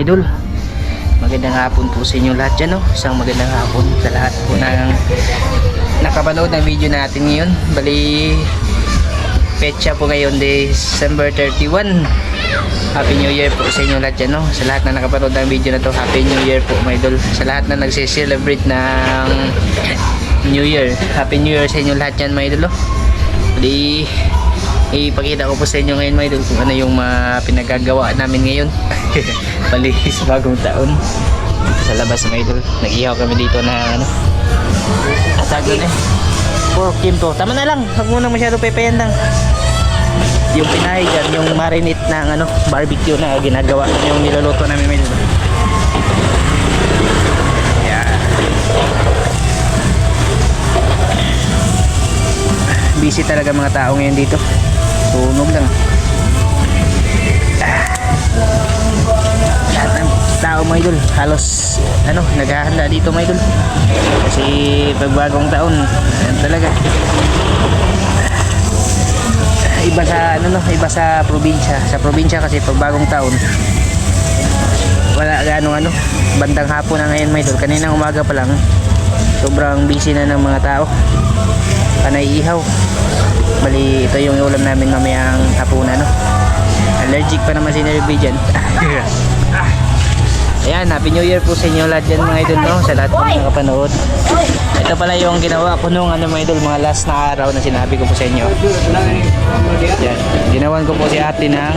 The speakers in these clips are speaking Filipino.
idol. Magandang hapon po sa inyo lahat dyan, no? Isang magandang hapon sa lahat po ng nakapanood ng video natin ngayon. Bali, petsa po ngayon, December 31. Happy New Year po sa inyo lahat dyan, no? Sa lahat na nakapanood ng video na to, Happy New Year po mga idol. Sa lahat na nagse-celebrate ng New Year, Happy New Year sa inyo lahat dyan mga idol, no? Bali, ipakita ko po sa inyo ngayon mga idol kung ano yung pinagagawa namin ngayon. Palihis bagong taon sa labas mga idol. Nag-ihaw kami dito na ano, atag doon pork kimpo. Tama na lang, huwag mo nang masyado pepeyan lang. Yung pinahay dyan, yung marinate ng ano, barbecue na ginagawa, yung niluluto namin mga idol. Yeah. Busy talaga mga tao ngayon dito. Tunog lang. Lahat ng tao mga idol, halos ano, naghahanda dito mga idol. Kasi pagbagong taon, talaga. Iba sa ano, no, iba sa probinsya. Sa probinsya kasi pagbagong taon, wala ganong ano, bandang hapon na ngayon mga idol. Kaninang umaga pa lang, sobrang busy na ng mga tao. Panay ihaw. Bali, ito yung ulam namin mamayang hapunan, no? Allergic pa naman si Nervy dyan. Ayan, Happy New Year po sa inyo lahat dyan mga idol, no? Sa lahat po nakapanood. Ito pala yung ginawa ko nung ano mga idol, mga last na araw na sinabi ko po sa inyo. Yan, ginawan ko po si ate ng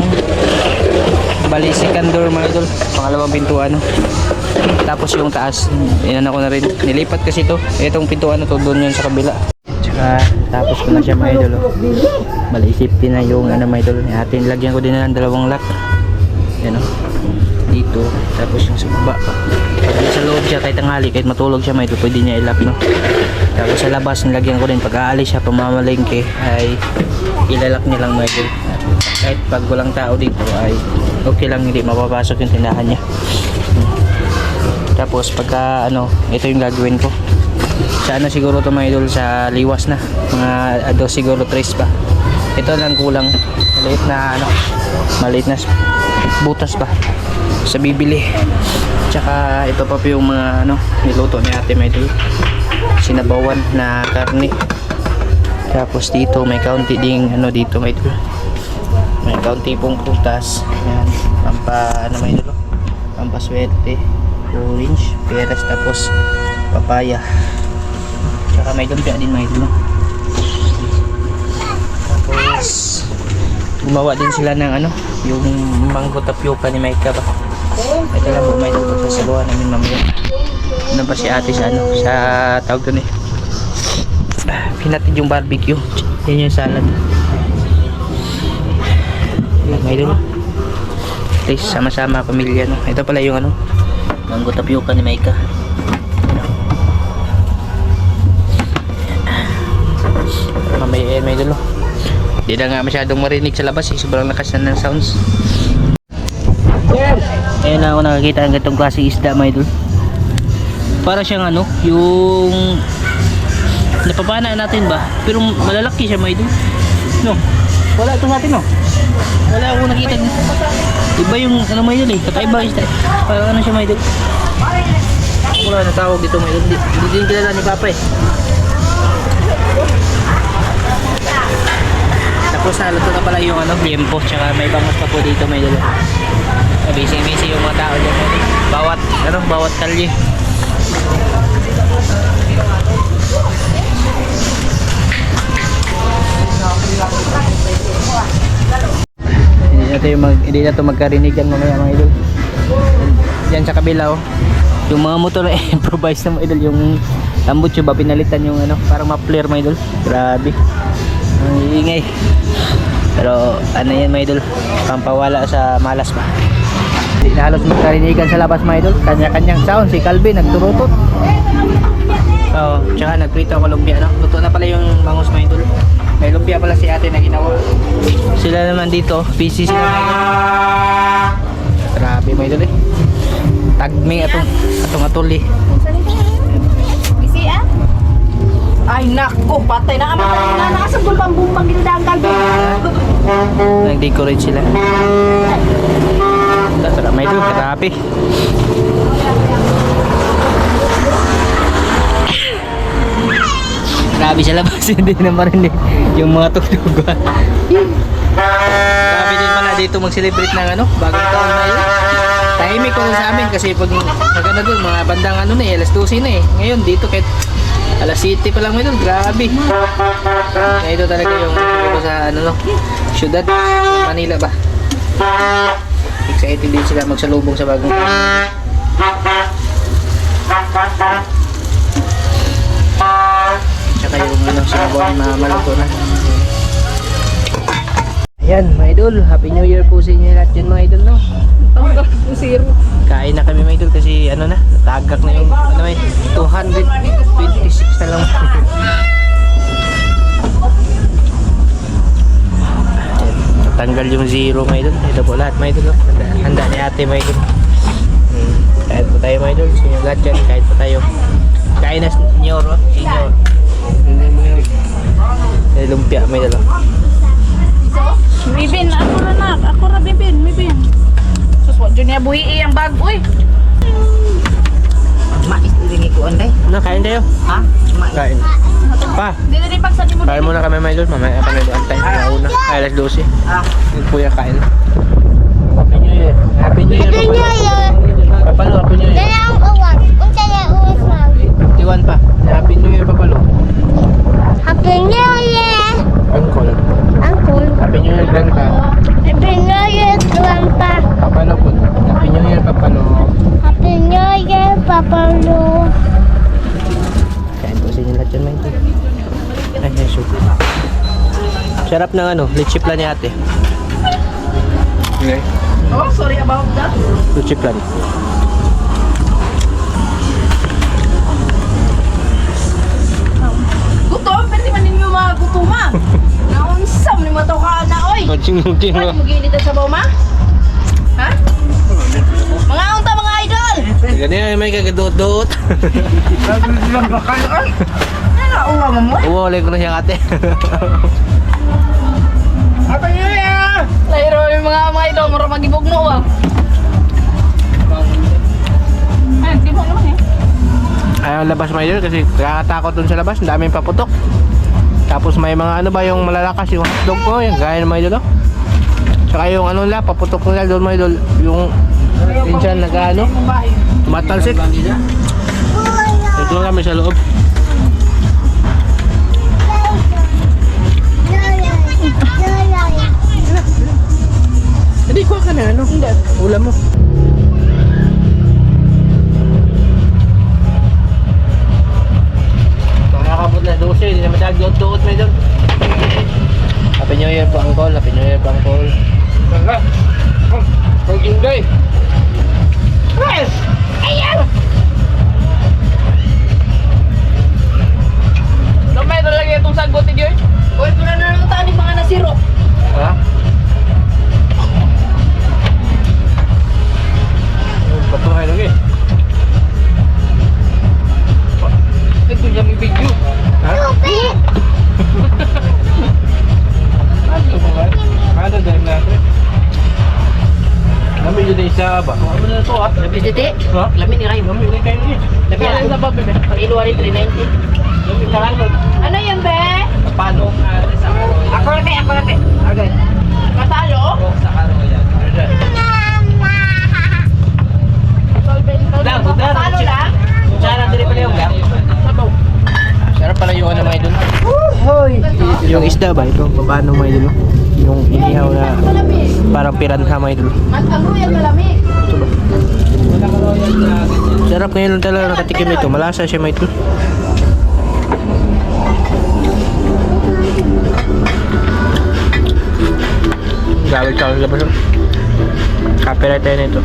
balisikan door mga idol, pangalawang pintuan, no? Tapos yung taas, inan ako na rin. Nilipat kasi ito, itong pintuan na to, doon yun sa kabila. Tapos ko na siya mga idol, oh. Bali, safety na yung ano mga idol. Atin, lagyan ko din na ng dalawang lock. Yan, oh. Dito, tapos yung sa baba. Sa loob siya, kahit tanghali, kahit matulog siya mga idol, pwede niya i-lock, no? Tapos sa labas, nilagyan ko din pag aalis siya, pamamalengke, ay ilalak niya lang mga idol. Kahit pag walang tao dito, ay okay lang, hindi mapapasok yung tindahan niya. Tapos pagka ano, ito yung gagawin ko. Sa ano siguro to mga idol, sa liwas na mga ado siguro 3 pa. Ito lang kulang, maliit na ano, maliit na butas pa sa bibili. Tsaka ito pa po yung mga ano, niluto ni ate mga idol, sinabawan na karne. Tapos dito may kaunti ding ano dito mga idol, may kaunti pong prutas. Ayan, pampa ano mga idol, pampaswerte, orange, peras, tapos papaya. Tsaka may lumpia din mga idol. Tapos gumawa din sila ng ano, yung mango tapioca ni Maika ba. Ito lang po mga idol, sasabawan namin mamaya. Ano pa si ate sa ano, sa tawag doon eh, pinatid yung barbecue. Yan yung salad. Yan mga idol, please sama-sama pamilya, no? Ito pala yung ano, mango tapioca ni Maika. Mamaya may idol, hindi na nga masyadong marinig sa labas eh, sobrang lakas na ng sounds. Ayun na ako nakakita ng ganitong klaseng isda mga idol. Para siyang ano, yung napapana natin ba, pero malalaki siya mga idol, no? Wala ito natin, no? Wala akong nakita. Iba yung ano mga idol eh, kakaiba isda. Parang ano siya mga idol, wala na tawag dito mga idol. Hindi din kilala ni Papa eh. Tapos naluto na pala yung ano, liempo, tsaka may bangus pa po dito may dala. Busy yung mga tao dyan. Bawat ano, bawat kalye. Hindi na to magkarinigan mamaya mga idol. Diyan sa kabila, oh, yung mga motor na improvise na mga idol, yung tambutso ba pinalitan yung ano, parang ma-flare mga idol. Grabe, ang iingay. Pero ano yan mga idol, pampawala sa malas ba. Hindi na halos magkarinigan sa labas mga idol. Kanya-kanyang sound, si Calvin nagturutot. Oo, tsaka nagprito ako lumpia, no? Luto na pala yung bangus mga idol. May lumpia pala si ate na ginawa. Sila naman dito, busy sila mga idol. Grabe mga idol eh, tagming atong atuli. Busy ah? Ay nako, patay na kami na nakasagol pang bumbang ginadang kalbi. Nag-decorate sila. That's Wala may idol, grabe. Grabe sa labas, hindi na marinig yung mga tugtugan. Grabe din pala dito mag-celebrate ng ano, bagong taon na yun. Tahimik ko sa amin kasi pag maganda doon, mga bandang ano na eh, alas 12 na eh. Ngayon dito kahit alas 7 pa lang may doon, grabe. Kaya ito talaga yung ito sa ano no, syudad, Manila ba. Excited din sila magsalubong sa bagong taon. Tsaka yung ano, sinabuan na maluto na. Ayan mga idol, Happy New Year po sa inyo lahat dyan mga idol no. Tanggap po zero. Kain na kami mga idol kasi ano na, natagak na yung ano may 226 na lang. Natanggal yung zero mga idol. Ito po lahat mga idol. Handa ni ate mga idol. Kahit po tayo mga idol, sa inyo lahat dyan, kahit po tayo. Kain na senyor, oh. Senyor. Lumpia mga idol. Bibin, ako na nak. Ako na bibin, bibin. Sus, wag dyan niya buhi ang bag, uy. Mais din ko anday. Ano, kain tayo? Ha? Mais. Kain. Pa, Dito rin pagsabi mo. kain muna kami mga idol. Mamaya kami doon tayo. Nauna. Ay, alas 12. Ah, Yung kuya kain. Happy New Year. Happy New Year. Happy New Year. Papalo, Happy New Year. Dala ang uwan. Unta na uwan mo. 51 pa. Happy New Year, Papalo. Happy New Year. Uncle. Uncle. Happy New Year, Grandpa. Happy New Year, Grandpa. Papalo po. Happy New Year, Papalo. Happy New Year, Papa Lu. Kain po sa inyo lahat yan, mga idol. Ay, yes, sarap ng ano, leche plan ni ate. Okay. Oh, sorry about that. Leche plan. Gutom, pwede man ninyo mga gutuma. Naunsam ni mataw ka na, oy. Muting-muting Pwede mo ginit sa baw, ma? Ha? Mga unta, mga idol! Ganyan may kagadoot-doot. Ano, uwa mo mo? Uwalay ko na siyang ate. Happy New Year! Lahiro yung mga idol, mara magibog mo, ah. Ay, di mo naman eh. Ayaw labas mga idol kasi kakatakot dun sa labas. Ang daming paputok. Tapos may mga ano ba yung malalakas yung hotdog ko. Yung gaya ng mga idol. Tsaka yung ano nila, paputok nila doon mga idol. Yung minsan nag-ano, tumatalsik. Ito lang kami sa loob. Hindi ko ka na ano. Hindi. Ulam mo. Makakabot na 12. Hindi na madag-doot-doot may doon. Happy New Year po, Uncle. Happy New Year po, Uncle. Tangga. Pag-ingay. Yes! Ayan! Lumay talaga itong sagot ni George. Uy, ito na lang tani mga nasiro. Ha? Patungay lagi. Ito yung video. Ha? Ada dahil natin. Kami yun ay isa ba? Ano na ito ah? Labi diti. Ha? Labi ni Ray. Kami yun ay kayo niya. Labi Kaya sa baba, bebe. Pag iluwari 390. Kami kahanod. Ano yan, be? Paano sa Ako na kay, ako na kay. Okay. Matalo? sa Karoyan? Lang, matalo lang? Sana diri pa yung lang. Sabaw. Sarap pala yung ano mga idol. Yung isda ba? Ito, paano mga idol? Yung inihaw na Malamig. parang piranha mga idol. Ang royal malamig. Ito ba? Sarap ngayon lang talaga nakatikim nito. Malasa siya mga idol. Gawin ka lang labas. Copyright tayo nito.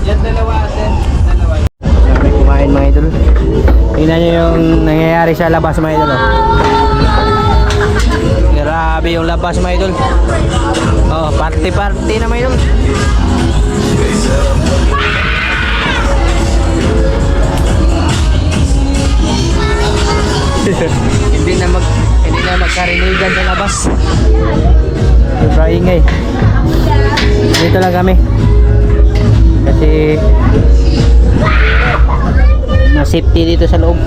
Yan dalawa, sen. Dalawa. Sabi kumain mga idol. Tingnan nyo yung nangyayari sa labas mga idol. Oh. Grabe yung labas mga idol. Oh, party-party na mga idol. hindi na magkarinigan sa labas. Okay. Dito lang kami. Kasi na safety dito sa loob.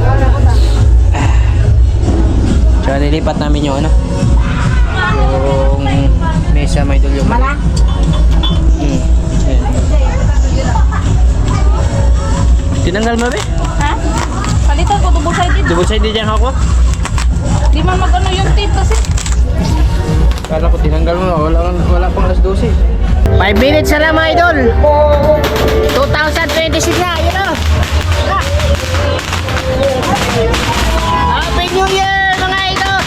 So nilipat namin yung ano. Yung mesa may idol yung ayan. Tinanggal mo ba? Ha? Palitan ko double sided. Double side din ako. Di man mag-ano yung tape kasi. Kala ko tinanggal mo, wala pang alas 12. 5 minutes na lang mga idol. 2026 na, yun o. Happy New Year mga idol.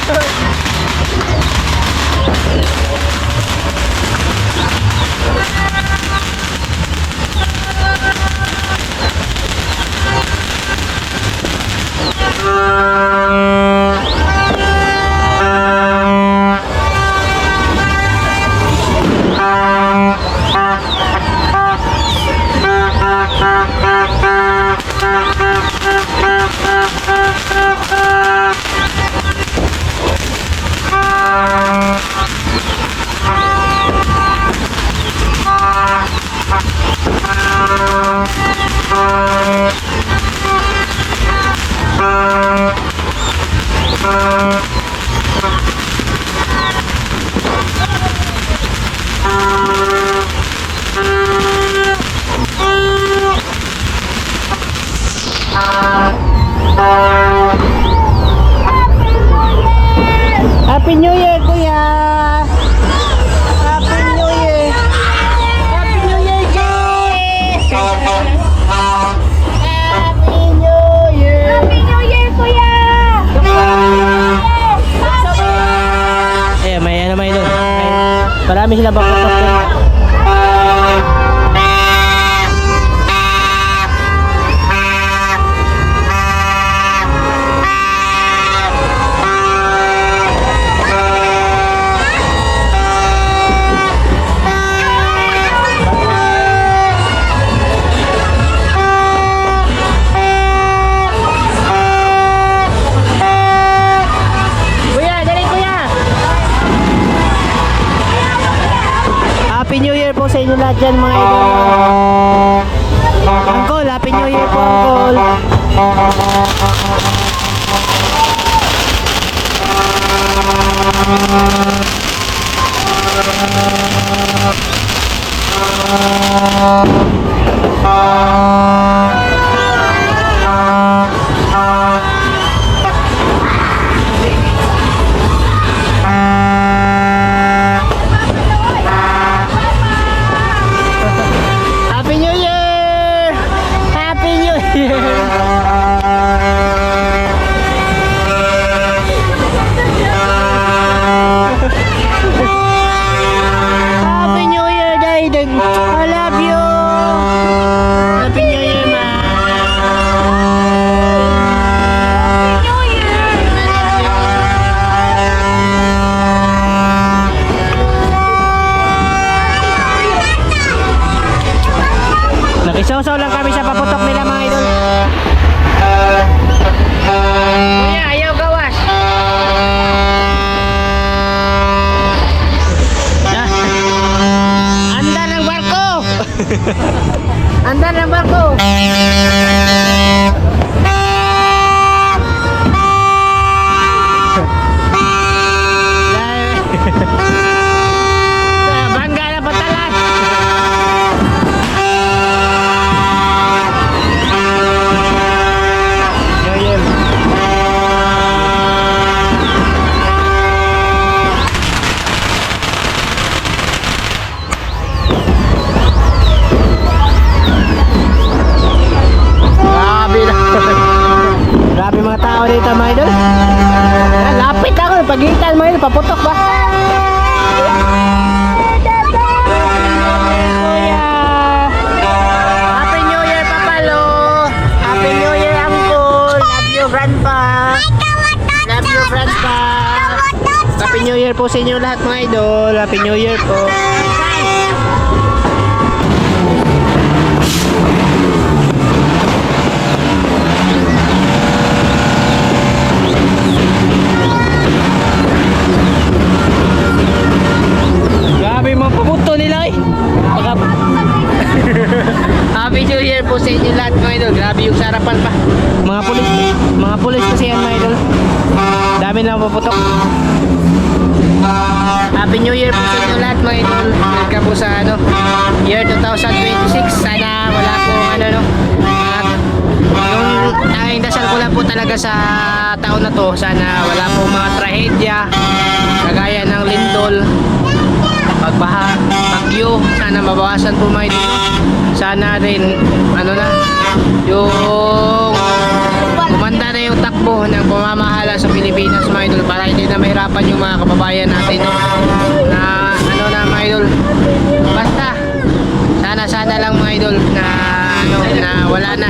Happy New Year, kuya! Happy New Year! Happy New Year, Jay! Happy New Year! Happy New Year, kuya! Eh, may ano may doon. Marami sila bakutok doon. Kuya, dali kuya! Happy New Year po sa inyo lahat dyan mga idol. Uncle, Happy New Year po, Uncle. Happy New Year! Happy New Year! Happy New Year, Dayden! I love you! Happy New Year, ma! New Year! Nakisaw-saw lang kami sa paputok nila mga idol. Kuya, ayaw gawas. Anda ng barko. Anda ng barko. Bangga na patalas. Grabe na. Grabe mga tao dito mga idol. Lapit ako. Pagitan mga idol. Paputok ba? Kuya. Happy New Year, Papalo. Happy New Year, Uncle. Love you, Grandpa. Love you, Grandpa. Happy New Year po sa inyo lahat mga idol. Happy New Year po. Grabe sa inyo lahat mga idol. Grabe yung sarapan pa. Mga pulis kasi yan mga idol. Dami lang puputok. Happy New Year po sa inyo lahat mga idol. Welcome po sa year 2026. Sana wala po at yung tanging dasal ko lang po talaga sa taon na to, sana wala po mga trahedya kagaya ng lindol, pagbaha, bagyo. Sana mabawasan po mga idol. Sana rin yung kumanda na yung takbo ng pamamahala sa Pilipinas mga idol, para hindi na mahirapan yung mga kababayan natin na mga idol. Basta sana lang mga idol na na wala na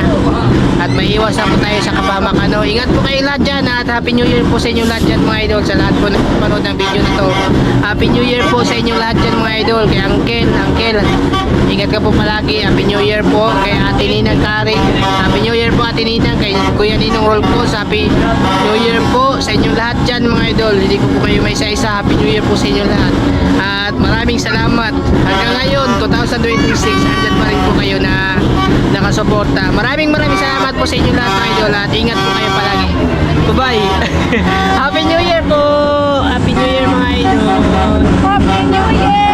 at maiwas na po tayo sa kapahamakan. Ingat po kayo lahat dyan at Happy New Year po sa inyo lahat dyan mga idol. Sa lahat po na panood ng video na to, Happy New Year po sa inyo lahat dyan mga idol. Kay Uncle, ingat ka po palagi. Happy New Year po kay Ate Ninang Kari. Happy New Year po Ate Ninang. Kay Kuya Ninong Rolcos, Happy New Year po sa inyo lahat dyan mga idol. Hindi ko po kayo may isa-isa. Happy New Year po sa inyo lahat at maraming salamat. Hanggang ngayon 2026 andyan pa rin po kayo na nakasuporta. Maraming salamat po sa inyo lahat mga idol at ingat po kayo palagi. Bye-bye. Happy New Year po. Happy New Year mga idol. Happy New Year!